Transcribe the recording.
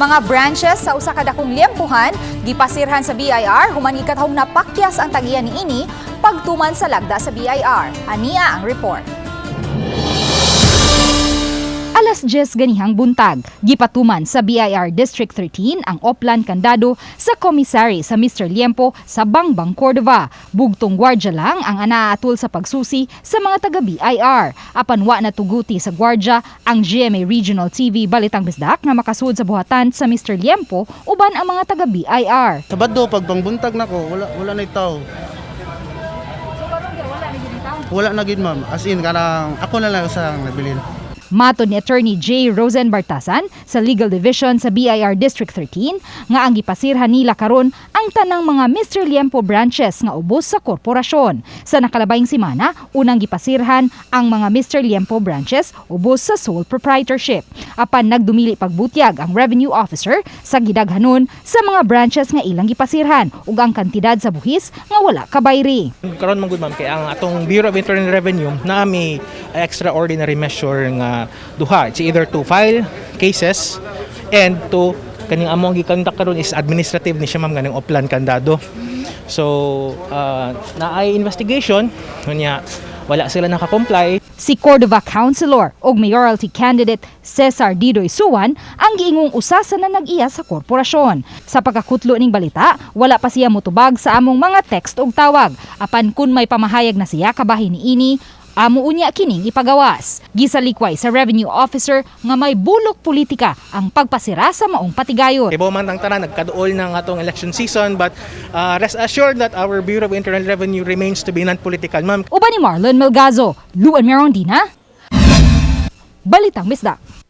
Mga branches sa usa ka dakong liempohan gipasirhan sa BIR human ikatahong napakyas ang tagiyan niini pagtuman sa lagda sa BIR. Ania ang report. Alas 10 ganihang buntag, gipatuman sa BIR District 13 ang oplan kandado sa komisary sa Mr. Liempo sa Bangbang, Cordova. Bugtong gwardya lang ang anaatul sa pagsusi sa mga taga BIR. Apan wa na tuguti sa gwardya ang GMA Regional TV Balitang Bisdak na makasud sa buhatan sa Mr. Liempo uban ang mga taga BIR. Sabado pag pangbuntag nako wala na itaw. Wala na gid ma'am. As in kanang ako na lang sa nabilin. Matod ni Attorney J. Rosen Bartasan sa Legal Division sa BIR District 13 nga ang gipasirhan nila karon ang tanang mga Mr. Liempo branches nga ubos sa korporasyon. Sa nakalabayng semana, unang gipasirhan ang mga Mr. Liempo branches ubos sa sole proprietorship. Apan nagdumili pagbutyag ang Revenue Officer sa gidaghanon sa mga branches nga ilang gipasirhan ug ang kantidad sa buhis nga wala kabayri. Karon man gud ma'am kay ang atong Bureau of Internal Revenue na may extraordinary measure nga duha. It's either to file cases and to kaning among gikontak karon is administrative ni siya ma'am ganing oplan kandado. So naay investigation unya wala sila naka-comply. Si Cordova Councilor ug mayoralty candidate Cesar Didoy Suwan ang giingong usa sa nanag-iya sa korporasyon. Sa pagkakutlo ning balita, wala pa siya motubag sa among mga text ug tawag. Apan kun may pamahayag na siya kabahin niini, amo unya kining ipagawas. Gisalikway sa Revenue Officer nga may bulok politika ang pagpasira sa maong patigayon. Ibaw man ang tanan nagkaduol ng atong election season but rest assured that our Bureau of Internal Revenue remains to be non-political ma'am. Uban ni Marlon Melgazo, Luan Merondina, Balitang Bisdak.